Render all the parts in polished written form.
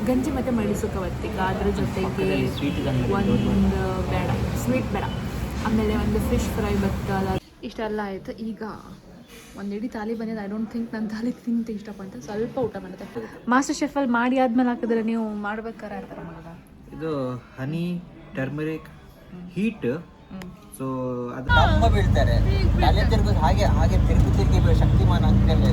ಗಂಜಿ ಮತ್ತು ಮೆಣಸುಕವತ್ತಿ ಅದ್ರ ಜೊತೆಗೆ ಒಂದು ಬೇಡ ಸ್ವೀಟ್ ಬೇಡ, ಆಮೇಲೆ ಒಂದು ಫಿಶ್ ಫ್ರೈ ಬರ್ತಲ್ಲ, ಇಷ್ಟೆಲ್ಲ ಆಯಿತು. ಈಗ ಒಂದು ಇಡೀ ತಾಲಿ ಬಂದಿದೆ. ಐ ಡೋಂಟ್ ಥಿಂಕ್ ನನ್ನ ತಾಲಿ ತಿಂತ ಇಷ್ಟಪಡ್ತ ಸ್ವಲ್ಪ ಊಟ ಮಾಡುತ್ತೆ. ಮಾಸ್ಟರ್ ಶೆಫಲ್ಲಿ ಮಾಡಿ ಆದ್ಮೇಲೆ ಹಾಕಿದ್ರೆ ನೀವು ಮಾಡ್ಬೇಕಾರೆ ಆ ಥರ ಮಾಡೋದ? ಇದು ಹನಿ ಟರ್ಮರಿಕ್ ಹೀಟ್. ಸೊ ಅದು ಅಮ್ಮ ಬೀಳ್ತಾರೆ ತಲೆ ತಿರುಗೋದು ಹಾಗೆ ಹಾಗೆ ತಿರುಗಿ ಶಕ್ತಿಮಾನ್ ಆಗ್ತೇನೆ.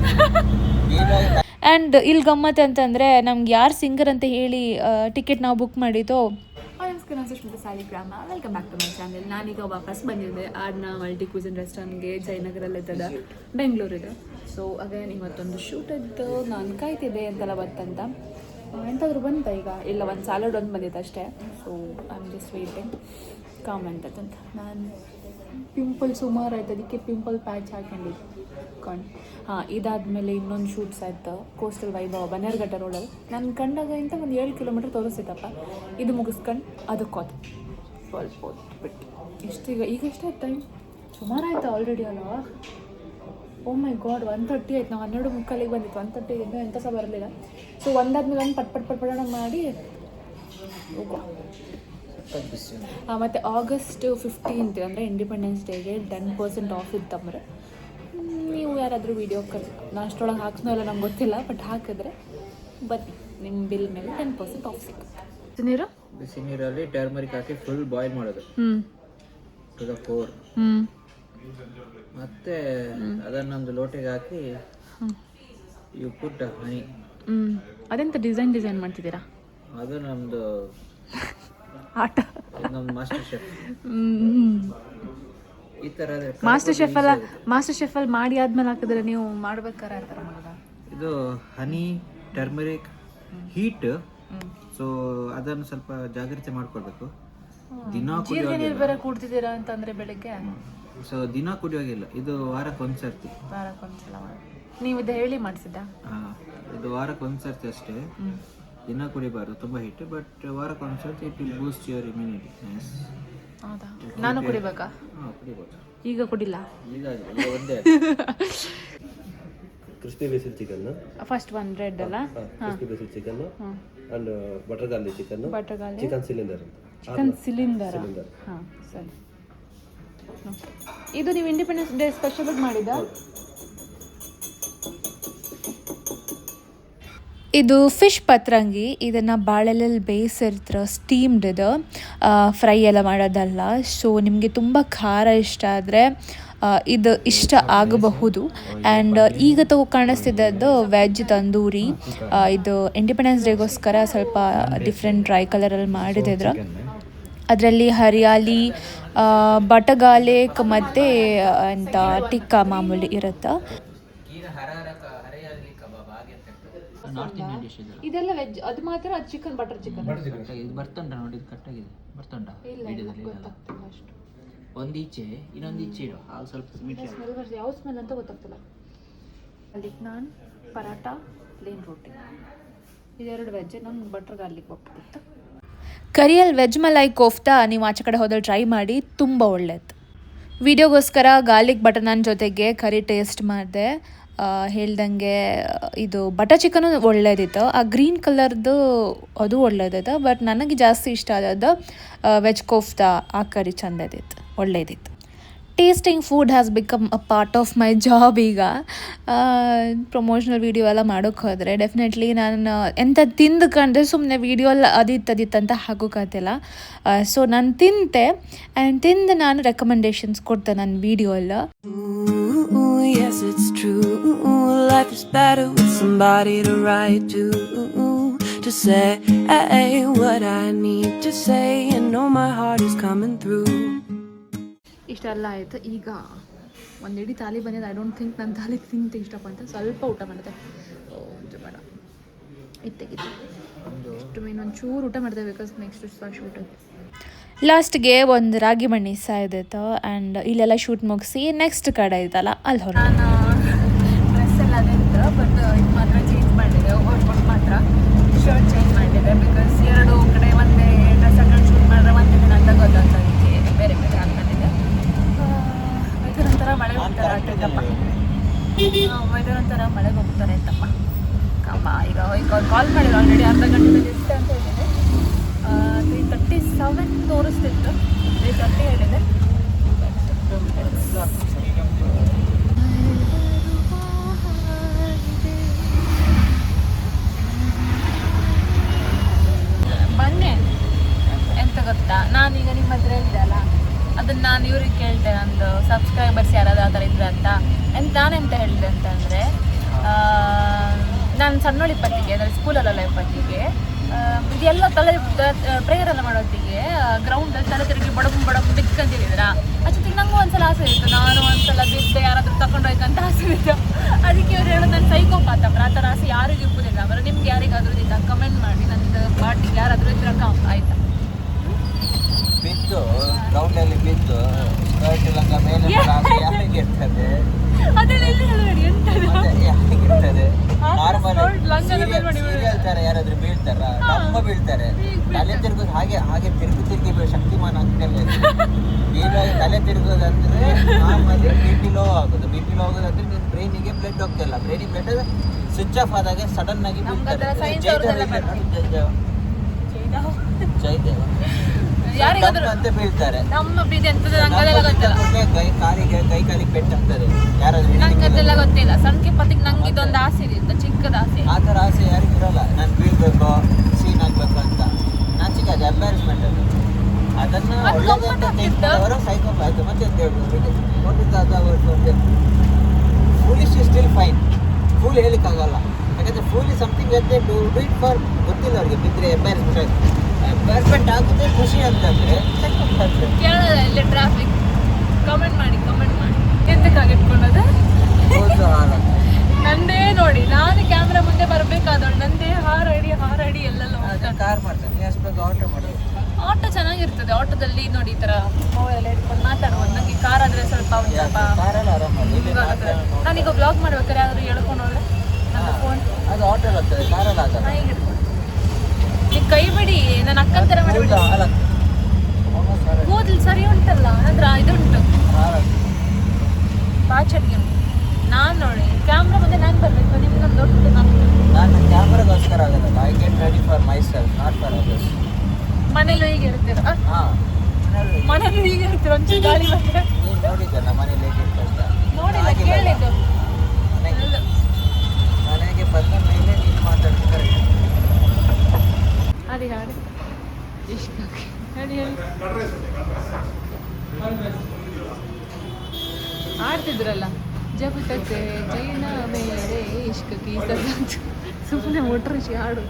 ಆ್ಯಂಡ್ ಇಲ್ಲಿ ಗಮ್ಮತ್ತು ಅಂತಂದರೆ ನಮ್ಗೆ ಯಾರು ಸಿಂಗರ್ ಅಂತ ಹೇಳಿ ಟಿಕೆಟ್ ನಾವು ಬುಕ್ ಮಾಡಿದ್ದು. ನಮಸ್ಕಾರ, ನಾನು Sushmita Saligrama. Welcome back to my channel. ನಾನೀಗ ವಾಪಸ್ ಬಂದಿದ್ದೆ ಆಡ್ನ ಮಲ್ಟಿ ಕ್ಯೂಸಿನ್ ರೆಸ್ಟೋರೆಂಟ್ಗೆ, ಜಯನಗರಲ್ಲಿದ್ದದ ಬೆಂಗಳೂರಿದೆ. ಸೊ ಅಗೇನ್ ಇವತ್ತೊಂದು ಶೂಟ್ ಇದ್ದು ನಾನು ಕಾಯ್ತಿದ್ದೆ ಎಂತೆಲ್ಲ ಬಂತಂತ. ಎಂತಾದರೂ ಬಂತ ಈಗ? ಇಲ್ಲ, ಒಂದು ಸ್ಯಾಲಡ್ ಒಂದು ಬಂದಿತ್ತು ಅಷ್ಟೇ. So I am just waiting comment ಅಂತ. ನಾನು ಪಿಂಪಲ್ ಸುಮಾರು ಆಯ್ತು, ಅದಕ್ಕೆ ಪಿಂಪಲ್ ಪ್ಯಾಚ್ ಹಾಕೊಂಡಿದ್ದು ಇದಾದಮೇಲೆ ಇನ್ನೊಂದು ಶೂಟ್ಸ್ ಆಯ್ತು ಕೋಸ್ಟಲ್ ವೈಭವ ಬನ್ನೇರುಘಟ್ಟ ರೋಡಲ್ಲಿ. ನಾನು ಕಂಡಾಗ ಇಂಥ ಒಂದು 7 ಕಿಲೋಮೀಟ್ರ್ ತೋರಿಸಿದ್ದಪ್ಪ. ಇದು ಮುಗಿಸ್ಕೊಂಡು ಅದಕ್ಕೆ ಹೋದ ಸ್ವಲ್ಪ ಹೊತ್ತು ಬಿಟ್ಟು ಈಗ ಎಷ್ಟಾಯ್ತು ಟೈಮ್? ಸುಮಾರು ಆಯಿತು ಆಲ್ರೆಡಿ ಅಲ್ಲ. ಓ ಮೈ ಗಾಡ್, 1:30 ಆಯ್ತು. ನಾವು 12:45 ಬಂದಿತ್ತು. 1:30 ಇನ್ನೂ ಎಂಥ ಸಹ ಬರಲಿಲ್ಲ. ಸೊ ಒಂದಾದ್ಮೇಲೆ ಒಂದು ಪಟ್ ಮಾಡಿ ಹೋಗುವ. ಮತ್ತು August 15th ಅಂದರೆ ಇಂಡಿಪೆಂಡೆನ್ಸ್ ಡೇಗೆ 10% ಆಫ್ ಇತ್ತಂದ್ರೆ ನೀವು ಯಾರಾದರೂ ವೀಡಿಯೋ ನಾನು ಅಷ್ಟರೊಳಗೆ ಹಾಕ್ಸೋ ಇಲ್ಲ ನಮ್ಗೆ ಗೊತ್ತಿಲ್ಲ, ಬಟ್ ಹಾಕಿದ್ರೆ ಬನ್ನಿ, ನಿಮ್ಮ ಬಿಲ್ ಮೇಲೆ 10% ಆಫ್ ಸಿಗುತ್ತೆ. ನೀರು ಬಿಸಿ ನೀರಲ್ಲಿ ಟರ್ಮರಿಕ್ ಹಾಕಿ ಫುಲ್ ಬಾಯ್ಲ್ ಮಾಡೋದು ಟು ದ ಕೋರ್. ಮತ್ತೆ ಅದನ್ನೊಂದು ಲೋಟೆಗೆ ಹಾಕಿ ಯು ಪುಟ್ ಹನಿ. ಅದೆಂತ ಡಿಸೈನ್ ಮಾಡ್ತಿದ್ದೀರಾ? ಅದು ನಮ್ಮದು ಆಟ, ನಮ್ಮ ಮಾಸ್ಟರ್ ಶೆಫ್. ಈ ಥರ ಮಾಸ್ಟರ್ ಶೆಫಲ್ಲಿ ಮಾಡಿ ಆದ್ಮೇಲೆ ಹಾಕಿದ್ರೆ ನೀವು ಮಾಡ್ಬೇಕಾರೆ ಆ ಥರ ಮಾಡೋದ? ಇದು ಹನಿ ಟರ್ಮರಿಕ್ ಹೀಟ್. ಸೊ ಅದನ್ನು ಸ್ವಲ್ಪ ಜಾಗ್ರತೆ ಮಾಡ್ಕೊಳ್ಬೇಕು. ದಿನ ನೀರು ಬೇರೆ ಕುಡ್ತಿದ್ದೀರಾ ಅಂತಂದರೆ ಬೆಳಗ್ಗೆ? ಸೊ ದಿನ ಕುಡಿಯೋಗಿಲ್ಲ, ಇದು ವಾರಕ್ಕೆ ಒಂದ್ಸರ್ತಿ. ವಾರಕ್ಕೊಂದ್ಸಲ ನೀವು ಇದು ಹೇಳಿ ಮಾಡಿಸಿದ್ದ? ಹಾಂ, ಇದು ವಾರಕ್ಕೆ ಒಂದ್ಸರ್ತಿ ಅಷ್ಟೇ. ದಿನ ಕುಡಿಬಾರ್ದು, ತುಂಬ ಹಿಟ್ಟು. ಬಟ್ ವಾರಕ್ಕೆ ಒಂದ್ಸರ್ತಿ it will boost your immunity. ಹೌದಾ? ನಾನು ಕುಡಿಬೇಕಾ? ಹಾಂ, ಕುಡಿಬೋದು. ಈಗ ಕುಡಿಲ್ಲ? ಈಗ ಒಂದೇ ಕ್ರಿಸ್ಪಿ ಬೇಸಿಲ್ ಚಿಕನ್, ಫಸ್ಟ್ ಒಂದು ರೆಡ್ ಅಲ್ಲ, crispy basil chicken and butter garlic chicken, chicken cylinder ಅಂತ. Chicken cylinder. ಹಾಂ ಸರಿ. ಇದು ನೀವು ಇಂಡಿಪೆಂಡೆನ್ಸ್ ಡೇ ಸ್ಪೆಷಲ್ ಮಾಡಿದ್ದ? ಇದು ಫಿಶ್ ಪತ್ರಂಗಿ. ಇದನ್ನು ಬಾಳೆಲೆಲ್ಲಿ ಬೇಯಿಸಿರ್ತಾರೆ, ಸ್ಟೀಮ್ಡ್. ಇದು ಫ್ರೈ ಎಲ್ಲ ಮಾಡೋದಲ್ಲ. ಸೊ ನಿಮಗೆ ತುಂಬ ಖಾರ ಇಷ್ಟ ಆದರೆ ಇದು ಇಷ್ಟ ಆಗಬಹುದು. ಆ್ಯಂಡ್ ಈಗ ಕಾಣಿಸ್ತಿದ್ದದ್ದು ವೆಜ್ ತಂದೂರಿ. ಇದು ಇಂಡಿಪೆಂಡೆನ್ಸ್ ಡೇಗೋಸ್ಕರ ಸ್ವಲ್ಪ ಡಿಫ್ರೆಂಟ್ ಡ್ರೈ ಕಲರಲ್ಲಿ ಮಾಡಿದಿದ್ರು. ಅದರಲ್ಲಿ ಹರಿಯಾಲಿ, ಬಟಗಾಲೇಕ್ ಮತ್ತು ಅಂತ ಟಿಕ್ಕಾ ಮಾಮೂಲಿ ಇರುತ್ತೆ. ನಾರ್ತ್ ಇಂಡಿಯನ್ ಡಿಶ್ ಇದೆ. ಇದೆಲ್ಲ ವೆಜ್, ಅದು ಮಾತ್ರ ಅದು ಚಿಕನ್, ಬಟರ್ ಚಿಕನ್. ಇದು ಬರ್ತಂಡ ನೋಡಿ, ಇದು ಕಟ್ಟಾಗಿದೆ. ಬರ್ತಂಡ ವಿಡಿಯೋದಲ್ಲಿ ಅಷ್ಟು. ಒಂದು ಈಚೆ ಇನ್ನೊಂದು ಈಚೆ ಇಡು, ಆಗ ಸ್ವಲ್ಪ ಸ್ಮೆಲ್ ಬರ್ತದೆ. ಯಾವ ಸ್ಮೆಲ್ ಅಂತ ಗೊತ್ತಾಗ್ತಿಲ್ಲ. ಗಾರ್ಲಿಕ್ ನಾನ್, ಪರಾಟ, ಪ್ಲೇನ್ ರೋಟಿ, ಇದೆರಡು ವೆಜ್. ನಮ್ಗೆ ಬಟರ್ ಗಾರ್ಲಿಕ್ ಹೋಗ್ತಿತ್ತು. ಕರಿಯಲ್ಲಿ ವೆಜ್ ಮಲೈ ಕೋಫ್ತಾ ನೀವು ಆಚೆ ಕಡೆ ಹೋದಲ್ಲಿ ಟ್ರೈ ಮಾಡಿ, ತುಂಬ ಒಳ್ಳೆಯದು. ವಿಡಿಯೋಗೋಸ್ಕರ ಗಾರ್ಲಿಕ್ ಬಟರ್ ನಾನ್ ಜೊತೆಗೆ ಕರಿ ಟೇಸ್ಟ್ ಮಾಡಿದೆ. ಹೇಳ್ದಂಗೆ ಇದು ಬಟರ್ ಚಿಕನು ಒಳ್ಳೇದಿತ್ತು. ಆ ಗ್ರೀನ್ ಕಲರ್ದು ಅದು ಒಳ್ಳೇದಿತ್ತು. ಬಟ್ ನನಗೆ ಜಾಸ್ತಿ ಇಷ್ಟ ಆದದ್ದು ವೆಜ್ ಕೋಫ್ತಾ, ಆ ಕರಿ ಚಂದದಿತ್ತು, ಒಳ್ಳೇದಿತ್ತು. Tasting food has become a part of my job. ಈಗ ಪ್ರಮೋಷನಲ್ ವೀಡಿಯೋ ಎಲ್ಲ ಮಾಡೋಕ್ಕೆ ಹೋದರೆ ಡೆಫಿನೆಟ್ಲಿ ನಾನು ಎಂಥ ತಿಂದು ಕಂಡ್ರೆ ಸುಮ್ಮನೆ ವೀಡಿಯೋ ಎಲ್ಲ ಅದಿತ್ತಂತ ಹಾಕೋಕ್ಕಾಗ್ತಿಲ್ಲ. ಸೊ ನಾನು ತಿಂತೆ, ಆ್ಯಂಡ್ ತಿಂದು ನಾನು ರೆಕಮೆಂಡೇಶನ್ಸ್ ಕೊಡ್ತೆ ನನ್ನ ವೀಡಿಯೋ ಎಲ್ಲ. Yes, it's true. Life is better with somebody to write to say what I need to say, and know my heart is coming through. ಇಷ್ಟೆಲ್ಲ ಆಯಿತು. ಈಗ ಒಂದು ಇಡೀ ತಾಲಿ ಬಂದಿದೆ. ಐ ಡೋಂಟ್ ಥಿಂಕ್ ನನ್ನ ತಾಲಿ ತಿಂತ ಇಷ್ಟಪಡ್ತ ಸ್ವಲ್ಪ ಊಟ ಮಾಡುತ್ತೆ. ಬೇಡ ಇತ್ತೆಗಿತ್ತು ಇಷ್ಟು ಇನ್ನೊಂದು ಚೂರು ಊಟ ಮಾಡ್ತೇವೆ, ಬಿಕಾಸ್ ನೆಕ್ಸ್ಟ್ ಶೂಟ್. ಲಾಸ್ಟ್ಗೆ ಒಂದು ರಾಗಿ ಮಣ್ಣಿ ಸಾಯ್ದಿತ್ತು. ಆ್ಯಂಡ್ ಇಲ್ಲೆಲ್ಲ ಶೂಟ್ ಮುಗಿಸಿ ನೆಕ್ಸ್ಟ್ ಕಡೆ ಇತ್ತಲ್ಲ ಅಲ್ಲಿ ಹೊರ ನಾನು ಡ್ರೆಸ್ ಎಲ್ಲ ಅದಿತ್ತು. ಬಟ್ ಇದು ಮಾತ್ರ ಚೇಂಜ್ ಮಾಡಿದೆ, ಓಡ್ಕೊಂಡು ಮಾತ್ರ ಶರ್ಟ್ ಚೇಂಜ್ ಮಾಡಿದೆ. ಬಿಕಾಸ್ ಎರಡು ಕಡೆ ಒಂದೇ ಡ್ರೆಸ್ ಹಾಕೊಂಡು ಶೂಟ್ ಮಾಡಿದ್ರೆ ಒಂದೇ ದಿನ ಅಂತ ಗೊತ್ತಾಗ್ತದೆ, ಬೇರೆ ಬೇರೆ ಆಗ್ತಾನಿದೆ. ವೆದರ್ ಒಂಥರ ಮಳೆ ಹೋಗ್ತಾರೆ ಅಂತಪ್ಪ, ವೆದರ್ ಒಂಥರ ಮಳೆಗೆ ಹೋಗ್ತಾರೆ ಅಂತಪ್ಪ. ಕಮ್ಮ ಈಗ ಕಾಲ್ ಮಾಡಿದ್ರು ಆಲ್ರೆಡಿ ಅರ್ಧ ಗಂಟೆ ಗೊತ್ತಾ, ನಾನೀಗ ನಿಮ್ಮ ಹತ್ರ ಹೇಳಿದೆ ಅಲ್ಲ, ಅದನ್ನ ನಾನು ಇವ್ರಿಗೆ ಕೇಳಿದೆ, ನಂದು ಸಬ್ಸ್ಕ್ರೈಬರ್ಸ್ ಯಾರಾದ್ರೂ ಆ ಥರ ಇದ್ರೆ ಅಂತ. ನಾನೆಂತ ಹೇಳಿದೆ ಅಂತಂದರೆ, ನಾನು ಸಣ್ಣೋಳಿ ಇಪ್ಪತ್ತಿಗೆ, ಅಂದರೆ ಸ್ಕೂಲಲ್ಲೆಲ್ಲ ಇಪ್ಪತ್ತಿಗೆ ಇದೆಲ್ಲ ತಲೆ ಪ್ರೇಯರ್ ಎಲ್ಲ ಮಾಡೋತ್ತಿಗೆ ಗ್ರೌಂಡಲ್ಲಿ ತಲೆ ತಿರುಗಿ ಬಡಬು ದಿಕ್ಕಂತಿದ್ರ. ಅಷ್ಟೊತ್ತಿಗೆ ನಂಗೂ ಒಂದ್ಸಲ ಆಸೆ ಇತ್ತು, ನಾನು ಒಂದ್ಸಲ ಬಿದ್ದೆ ಯಾರಾದ್ರೂ ತಗೊಂಡೋಯ್ಕಂತ ಆಸೆ ಇತ್ತು. ಅದಕ್ಕೆ ಇವ್ರು ಹೇಳೋದು ನಾನು ಸೈಕೋಪಾತ, ಆ ಥರ ಆಸೆ ಯಾರಿಗೂ ಇರ್ಬೋದಿಲ್ಲ. ಅವರು ನಿಮ್ಗೆ ಯಾರಿಗಾದ್ರೂ ಇದ್ದ ಕಮೆಂಟ್ ಮಾಡಿ, ನಂದು ಪಾರ್ಟಿಗೆ ಯಾರಾದರೂ ಇದ್ರೆ ಆಯ್ತಾ. ಬಿದ್ದು ಗ್ರೌಂಡಲ್ಲಿ ಬಿದ್ದು ಸ್ಕರ್ಟ್ ಲಂಗ ಮೇಲೆ ಯಾರಿಗೆ ಇರ್ತದೆ, ಅದೆಲ್ಲ ಎಲ್ಲಿ ಹೇಳಬೇಡಿ, ಎಂತ ಯಾರಿಗಿರ್ತದೆ? ನಾರ್ಮಲ್ ಸೀರಿಯಲ್ ತರ ಯಾರಾದ್ರೂ ಬೀಳ್ತಾರ? ನಮ್ಮ ಬೀಳ್ತಾರೆ. ತಲೆ ತಿರುಗೋದು ಹಾಗೆ ತಿರುಗಿ ಶಕ್ತಿಮಾನ್ ಆಗ್ತೇವೆ. ಈಗ ತಲೆ ತಿರುಗೋದಂದ್ರೆ ನಾರ್ಮಲಿ BP ಲೋ ಆಗೋದು. BP ಲೋ ಆಗೋದಂದ್ರೆ ನಿನ್ ಬ್ರೈನಿಗೆ ಬ್ಲಡ್ ಹೋಗ್ತಿಲ್ಲ. ಬ್ರೈನಿಗೆ ಬ್ಲಡ್ ಸ್ವಿಚ್ ಆಫ್ ಆದಾಗ ಸಡನ್ ಆಗಿ ಬೀಳ್ತಾರೆ. ಜಯದೇವ ಯಾರಿಗಾದ್ರೂ ಅಂತ ಬೀಳ್ತಾರೆ. ನಮ್ಮ ಬೀದಿ ಅಂತದ ನಂಗದೆಲ್ಲ ಗೊತ್ತಿಲ್ಲ, ಕೈ ಕಾಲಿಗೆ ಪೆಟ್ಟಾಗ್ತದೆ. ಯಾರಾದ್ರೂ ನಂಗದೆಲ್ಲ ಗೊತ್ತಿಲ್ಲ. ಸಣ್ಣ ಪತಿಗೆ ನಂಗೆ ಇದೊಂದು ಆಸೆ ಇದೆ, ಚಿಕ್ಕದ ಆಸೆ. ಆ ಥರ ಆಸೆ ಯಾರಿಗೂ ಇರಲ್ಲ. ನಾನು ಬೀಳ್ಬೇಕು, ಸೀನ್ ಆಗ್ಬೇಕು ಅಂತ. ನಾಚಿಕೆ, ಅದು ಎಂಬ್ಯಾರಸ್ಮೆಂಟ್. ಅದನ್ನು ಒಳ್ಳೆದಂತ ತೆಗೆದುಕೊಂಡವರು ಸೈಕೋಪ್ ಆಯ್ತು. ಮತ್ತೆ ಅಂತ ಹೇಳ್ಬೋದು, foolish is still fine. Fool ಹೇಳಿಕ್ಕಾಗಲ್ಲ, ಯಾಕಂದ್ರೆ fool is something when they do it for ಗೊತ್ತಿಲ್ಲ ಅವ್ರಿಗೆ. ಬಿದ್ದರೆ ಎಂಬ್ಯಾರಸ್ಮೆಂಟ್ ಆಗುತ್ತೆ. ಖುಷಿ ಅಂತಂದ್ರೆ ಕೇಳೋದ ಇಲ್ಲಿ ಟ್ರಾಫಿಕ್. ಕಮೆಂಟ್ ಮಾಡಿ ಎಂತಕ್ಕಾಗಿ ಇಟ್ಕೊಳ್ಳೋದು? ನಂದೇ ನೋಡಿ, ನಾನು ಕ್ಯಾಮ್ರಾ ಮುಂದೆ ಬರಬೇಕಾದವಳು, ನಂದೇ ಹಾರಾಡಿ ಎಲ್ಲೆಲ್ಲ ಕಾರ್ ಮಾಡ್ತಾರೆ. ಎಷ್ಟು ಬೇಗ ಆಟೋ ಮಾಡೋದು. ಆಟೋ ಚೆನ್ನಾಗಿರ್ತದೆ. ಆಟೋದಲ್ಲಿ ನೋಡಿ ಈ ಥರ ಮೊಬೈಲ್ ಇಟ್ಕೊಂಡು ಮಾತಾಡ್ಬೋದು. ನನಗೆ ಕಾರ್ ಆದರೆ ಸ್ವಲ್ಪ ಕಾರಲ್ಲಿ ಆರಾಮಾಗಿ ನಾನೀಗ ಬ್ಲಾಗ್ ಮಾಡ್ಬೇಕಾದ್ರೆ ಯಾರು ಹೇಳ್ಕೊಂಡು ಹೋದ್ರೆ ನನ್ನ ಫೋನ್ ಅದು ಆಟೋ ಆಗ್ತದೆ, ಕಾರಲ್ಲಿ ಆಗಲ್ಲ. ಈಗ ಇಟ್ಕೊಂಡು ನೀವು ಕೈ ಬಿಡಿ, ನನ್ನ ಅಕ್ಕನ ಥರ ಮಾಡಿಬಿಡಿ. ಕೂದಲು ಸರಿ ಉಂಟಲ್ಲ, ನಂತರ ಇದು ಉಂಟು ಬಾಚಡ್ಗೆ. ನಾನು ನೋಡಿ ಕ್ಯಾಮ್ರಾ ಮುಂದೆ ನಾನು ಬರಬೇಕು, ನಿಮ್ಗೊಂದು ದೊಡ್ಡ ನಾನು ಕ್ಯಾಮ್ರಾಗೋಸ್ಕರ ಆಗೋದಲ್ಲ. I get ready for myself, not for others. ಮನೇಲೂ ಹೀಗೆ ಇರ್ತೀರ? ಹಾಂ, ಮನೇಲೂ ಹೀಗೆ ಇರ್ತೀರ? ಒಂಚೂರು ಗಾಳಿ ಬಂದರೆ ನೀನು ನೋಡಿದ್ದೆ ನಮ್ಮ ಮನೇಲಿ ಹೇಗಿತ್ತು ಅಂತ? ನೋಡಿಲ್ಲ, ಕೇಳಿದ್ದು. ಮನೆಗೆ ಬಂದ ಮೇಲೆ ನೀನು ಮಾತಾಡ್ತಿದ್ದಾರೆ. ಅದೇ ಹಾಡು ಹೇಳಿ ಆಡ್ತಿದ್ರಲ್ಲ, ಜಬ್ ತಕ್ಕೆ ಜೈನ ಮೇಲೆ ಇಷ್ಕ ಕೀಸದ ಸುಮ್ಮನೆ ಮೊಟ್ರಿಸಿ ಹಾಡು.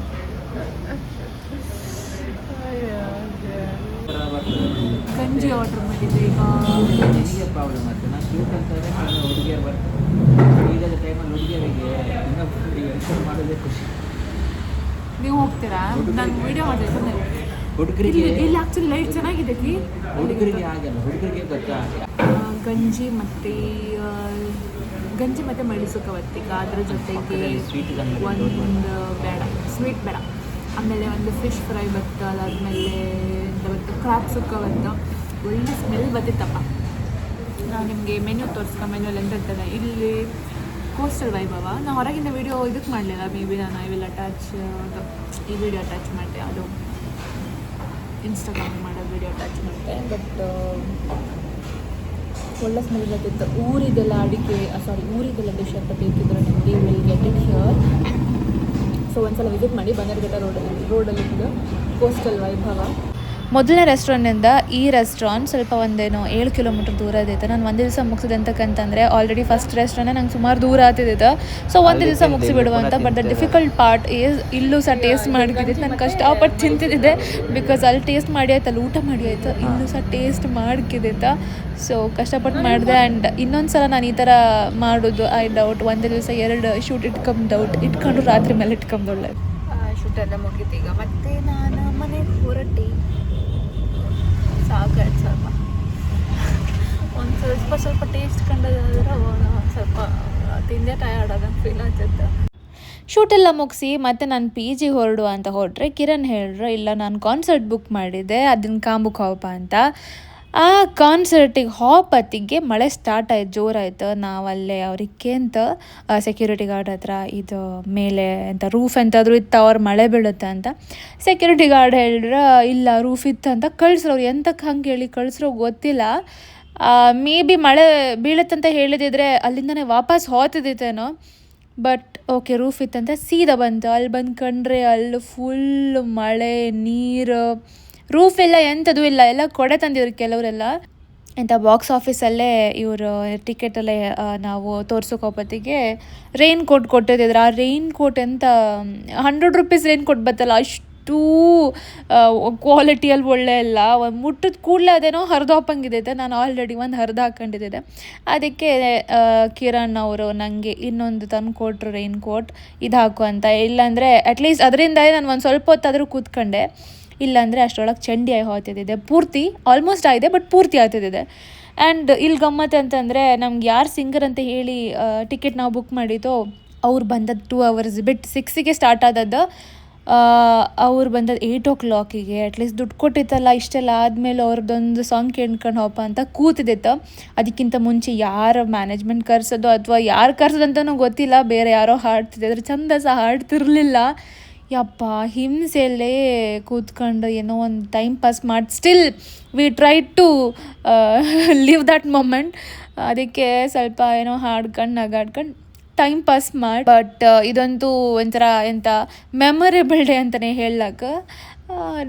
ಗಂಜಿ ಆರ್ಡ್ರ್ ಮಾಡಿದ್ದೆ ಈಗ. ನನಗೆ ಪ್ರಾಬ್ಲಮ್ ಆಗ್ತದೆ. ನಾನು ಕ್ಯೂಟ್ ಅಂತಂದರೆ ಹುಡುಗಿಯರು ಬರ್ತಾರೆ. ಈಗದ ಟೈಮಲ್ಲಿ ಹುಡುಗಿಯರಿಗೆ ಇನ್ನೊಬ್ಬರಿಗೆ ಎನ್ಕರೇಜ್ ಮಾಡೋದೇ ಖುಷಿ. ನೀವು ಹೋಗ್ತೀರಾ? ನಾನು ವಿಡಿಯೋ ಮಾಡಿದೆ ಬಂದೆ. ಹುಡುಗರಿಗೆ ಇಲ್ಲಿ ಆ್ಯಕ್ಚುಲಿ ಲೈಟ್ ಚೆನ್ನಾಗಿದೆ. ಹುಡುಗರಿಗೆ ಆಗಲ್ಲ, ಹುಡುಗರಿಗೆ ಗೊತ್ತಾ? ಗಂಜಿ ಮತ್ತು ಮೆಣಸುಕವತ್ತಿಗ, ಅದ್ರ ಜೊತೆಗೆ ಒಂದು ಬೇಡ ಸ್ವೀಟ್ ಬೇಡ, ಆಮೇಲೆ ಒಂದು ಫಿಶ್ ಫ್ರೈ ಬತ್ತು, ಅದಾದಮೇಲೆ ಎಂತ ಬತ್ತು ಕ್ರಾಪ್ ಸುಕ್ಕ ಬತ್ತು. ಒಳ್ಳೆ ಸ್ಮೆಲ್ ಬತ್ತಿತ್ತಪ್ಪ. ನಾನು ನಿಮಗೆ ಮೆನ್ಯೂ ಮೆನ್ಯೂಲ್ಲಿ ಎಂತ ಇರ್ತದೆ ಇಲ್ಲಿ ಕೋಸ್ಟಲ್ ವೈಭವ. ನಾನು ಹೊರಗಿಂದ ವೀಡಿಯೋ ಇದಕ್ಕೆ ಮಾಡಲಿಲ್ಲ, ಮೇ ಬಿ ನಾನು ಐ ವಿಲ್ ಅಟ್ಯಾಚ್ ಈ ವಿಡಿಯೋ ಅಟ್ಯಾಚ್ ಮಾಡಿದೆ, ಅದು ಇನ್ಸ್ಟಾಗ್ರಾಮ್ ಮಾಡೋ ವಿಡಿಯೋ ಅಟ್ಯಾಚ್ ಮಾಡಿದೆ. ಬಟ್ ಒಳ್ಳೆ ಸ್ಮೆಲ್ ಬರ್ತಿತ್ತು. ಊರಿದೆಲ್ಲ ಊರಿದೆಲ್ಲ ಡಿಶ್ ಅಂತ ಬೇಕಿದ್ರೆ ನಿಮಗೆ will get it here. So ಒಂದ್ಸಲ ವಿಸಿಟ್ ಮಾಡಿ, ಬನ್ನೇರುಘಟ್ಟ ರೋಡಲ್ಲಿ ಇದು ಕೋಸ್ಟಲ್ ವೈಭವ. ಮೊದಲನೇ ರೆಸ್ಟೋರೆಂಟಿಂದ ಈ ರೆಸ್ಟೋರೆಂಟ್ ಸ್ವಲ್ಪ ಒಂದೇನೋ 7 ಕಿಲೋಮೀಟರ್ ದೂರ ಇದ್ದಿತ್ತು. ನಾನು ಒಂದು ದಿವಸ ಮುಗಿಸಿದೆ ಅಂತಕ್ಕಂತಂದರೆ ಆಲ್ರೆಡಿ ಫಸ್ಟ್ ರೆಸ್ಟೋರೆಂಟ್ ನಂಗೆ ಸುಮಾರು ದೂರ ಆಗ್ತಿದ್ದಿತ್ತು. ಸೊ ಒಂದು ದಿವಸ ಮುಗಿಸಿ ಬಿಡುವಂತ. But the difficult part is ಇಲ್ಲೂ ಸಹ ಟೇಸ್ಟ್ ಮಾಡ್ತಿದ್ದಿತ್ತು. ನಾನು ಕಷ್ಟಪಟ್ಟು ತಿಂತಿದ್ದೆ, ಬಿಕಾಸ್ ಅಲ್ಲಿ ಟೇಸ್ಟ್ ಮಾಡಿ ಆಯ್ತು, ಅಲ್ಲಿ ಊಟ ಮಾಡಿ ಆಯಿತು, ಇಲ್ಲೂ ಸಹ ಟೇಸ್ಟ್ ಮಾಡ್ಕಿದ್ದಿತ್ತು. ಸೊ ಕಷ್ಟಪಟ್ಟು ಮಾಡಿದೆ. ಆ್ಯಂಡ್ ಇನ್ನೊಂದು ಸಲ ನಾನು ಈ ಥರ ಮಾಡೋದು ಐ ಡೌಟ್. ಒಂದು ದಿವಸ 2 ಶೂಟ್ ಇಟ್ಕೊಂಡು ರಾತ್ರಿ ಮೇಲೆ ಇಟ್ಕೊಂಡೊಳ್ಳೆ. ಶೂಟೆಲ್ಲ ಮುಗೀತು. ಈಗ ಮತ್ತೆ ನಾನು ಮನೆಗೆ ಹೊರಟಿ. ಸಾಕಾಯ್ತು ಸ್ವಲ್ಪ. ಒಂದು ಸ್ವಲ್ಪ ಟೇಸ್ಟ್ ಕಂಡದಾದ್ರೆ ಸ್ವಲ್ಪ ತಿಂದೆ ಟಯರ್ಡ್ ಆದಂಗೆ ಫೀಲ್ ಆಗ್ತಿತ್ತು. ಶೂಟೆಲ್ಲ ಮುಗಿಸಿ ಮತ್ತೆ ನಾನು PG ಹೊರಡು ಅಂತ ಹೊರಟ್ರೆ ಕಿರಣ್ ಹೇಳಿದ್ರು, ಇಲ್ಲ ನಾನು ಕಾನ್ಸರ್ಟ್ ಬುಕ್ ಮಾಡಿದ್ದೆ, ಅದನ್ನ ಕಾಂಬುಕ್ ಹೋಗಪ್ಪ ಅಂತ. ಆ ಕಾನ್ಸರ್ಟಿಗೆ ಹೊತ್ತಿಗೆ ಮಳೆ ಸ್ಟಾರ್ಟ್ ಆಯ್ತು, ಜೋರಾಯ್ತು. ನಾವಲ್ಲೇ ಅವ್ರಿಗೆ ಅಂತ ಸೆಕ್ಯೂರಿಟಿ ಗಾರ್ಡ್ ಹತ್ರ ಇದು ಮೇಲೆ ಅಂತ ರೂಫ್ ಎಂತಾದರೂ ಇತ್ತು, ಅವ್ರು ಮಳೆ ಬೀಳುತ್ತೆ ಅಂತ. ಸೆಕ್ಯೂರಿಟಿ ಗಾರ್ಡ್ ಹೇಳಿದ್ರೆ ಇಲ್ಲ ರೂಫ್ ಇತ್ತು ಅಂತ ಕಳಿಸ್ರು. ಅವ್ರು ಎಂತಕ್ಕೆ ಹಂಗೆ ಹೇಳಿ ಕಳಿಸ್ರೋ ಗೊತ್ತಿಲ್ಲ. ಮೇ ಬಿ ಮಳೆ ಬೀಳುತ್ತಂತ ಹೇಳಿದಿದ್ರೆ ಅಲ್ಲಿಂದನೇ ವಾಪಸ್ ಹೋಗ್ತಿದ್ದಿತ್ತೇನೋ. ಬಟ್ ಓಕೆ ರೂಫ್ ಇತ್ತಂತ ಸೀದಾ ಬಂತು. ಅಲ್ಲಿ ಬಂದು ಕಂಡ್ರೆ ಅಲ್ಲಿ ಫುಲ್ ಮಳೆ ನೀರು, ರೂಫ್ ಇಲ್ಲ, ಎಂಥದ್ದು ಇಲ್ಲ, ಎಲ್ಲ ಕೊಡೆ ತಂದಿದ್ರು ಕೆಲವರೆಲ್ಲ. ಎಂಥ ಬಾಕ್ಸ್ ಆಫೀಸಲ್ಲೇ ಇವರು ಟಿಕೆಟಲ್ಲೇ ನಾವು ತೋರ್ಸೋಕೋಪತ್ತಿಗೆ ರೈನ್ ಕೋಟ್ ಕೊಟ್ಟಿದ್ರು. ಆ ರೈನ್ ಕೋಟ್ ಎಂತ 100 ರೂಪೀಸ್ ರೈನ್ ಕೋಟ್ ಬತ್ತಲ್ಲ, ಅಷ್ಟು ಕ್ವಾಲಿಟಿಯಲ್ಲಿ ಒಳ್ಳೆ ಇಲ್ಲ. ಒಂದು ಮುಟ್ಟಿದ ಕೂಡಲೇ ಅದೇನೋ ಹರಿದು ಹಾಕಂಗಿದೈತೆ. ನಾನು ಆಲ್ರೆಡಿ ಒಂದು ಹರಿದು ಹಾಕೊಂಡಿದ್ದೆ. ಅದಕ್ಕೆ ಕಿರಣ್ ಅವರು ನನಗೆ ಇನ್ನೊಂದು ತಂದು ಕೊಟ್ಟರು ರೈನ್ ಕೋಟ್, ಇದು ಹಾಕು ಅಂತ. ಇಲ್ಲಾಂದರೆ ಅಟ್ಲೀಸ್ಟ್ ಅದರಿಂದ ನಾನು ಒಂದು ಸ್ವಲ್ಪ ಹೊತ್ತಾದರೂ ಕೂತ್ಕೊಂಡೆ, ಇಲ್ಲಾಂದರೆ ಅಷ್ಟರೊಳಗೆ ಚಂಡಿ ಆಗಿ ಹೋಗ್ತಿದ್ದಿದೆ. ಪೂರ್ತಿ ಆಲ್ಮೋಸ್ಟ್ ಆಗಿದೆ, ಬಟ್ ಪೂರ್ತಿ ಆಗ್ತಿದ್ದಿದೆ. ಆ್ಯಂಡ್ ಇಲ್ಲಿ ಗಮ್ಮತ್ತು ಅಂತಂದರೆ ನಮ್ಗೆ ಯಾರು ಸಿಂಗರ್ ಅಂತ ಹೇಳಿ ಟಿಕೆಟ್ ನಾವು ಬುಕ್ ಮಾಡಿದ್ದೋ ಅವ್ರು ಬಂದದ್ದು 2 hours ಬಿಟ್ಟು 6ಗೆ ಸ್ಟಾರ್ಟ್ ಆದದ್ದು. ಅವ್ರು ಬಂದದ್ದು 8 o'clock. ಅಟ್ಲೀಸ್ಟ್ ದುಡ್ಡು ಕೊಟ್ಟಿತ್ತಲ್ಲ, ಇಷ್ಟೆಲ್ಲ ಆದಮೇಲೆ ಅವ್ರದ್ದೊಂದು ಸಾಂಗ್ ಕೇಳ್ಕೊಂಡು ಹೋಪ ಅಂತ ಕೂತಿದ್ದಿತ್ತು. ಅದಕ್ಕಿಂತ ಮುಂಚೆ ಯಾರು ಮ್ಯಾನೇಜ್ಮೆಂಟ್ ಕರ್ಸೋದು ಅಥವಾ ಯಾರು ಕರ್ಸೋದಂತನೂ ಗೊತ್ತಿಲ್ಲ, ಬೇರೆ ಯಾರೋ ಹಾಡ್ತಿದ್ದರು, ಚಂದ ಸಹ ಹಾಡ್ತಿರ್ಲಿಲ್ಲ. ಯಪ್ಪ ಹಿಂಸೆಯಲ್ಲೇ ಕೂತ್ಕೊಂಡು ಏನೋ ಒಂದು ಟೈಮ್ ಪಾಸ್ ಮಾಡಿ still we try to live that moment. ಅದಕ್ಕೆ ಸ್ವಲ್ಪ ಏನೋ ಹಾಡ್ಕೊಂಡು ನಗಾಡ್ಕೊಂಡು ಟೈಮ್ ಪಾಸ್ ಮಾಡಿ. ಬಟ್ ಇದಂತೂ ಒಂಥರ ಎಂಥ ಮೆಮೊರೇಬಲ್ ಡೇ ಅಂತಲೇ ಹೇಳಕ್ಕೆ.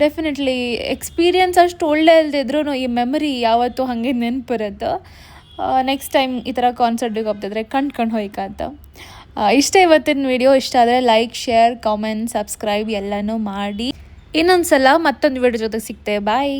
ಡೆಫಿನೆಟ್ಲಿ ಎಕ್ಸ್ಪೀರಿಯನ್ಸ್ ಅಷ್ಟು ಒಳ್ಳೆ ಇಲ್ದಿದ್ರೂ ಈ ಮೆಮರಿ ಯಾವತ್ತೂ ಹಾಗೆ ನೆನಪಿರುತ್ತೆ. ನೆಕ್ಸ್ಟ್ ಟೈಮ್ ಈ ಥರ ಕಾನ್ಸರ್ಟಿಗೆ ಹೋಗ್ತಿದ್ರೆ ಕಂಡು ಹೋಯ್ಕಂತ. ಇಷ್ಟ ಇವತ್ತಿನ ವಿಡಿಯೋ. ಇಷ್ಟ ಆದರೆ ಲೈಕ್, ಶೇರ್, ಕಾಮೆಂಟ್, ಸಬ್ಸ್ಕ್ರೈಬ್ ಎಲ್ಲನೂ ಮಾಡಿ. ಇನ್ನೊಂದು ಸಲ ಮತ್ತೊಂದು ವಿಡಿಯೋ ಜೊತೆ ಸಿಗ್ತೇವೆ. ಬಾಯ್.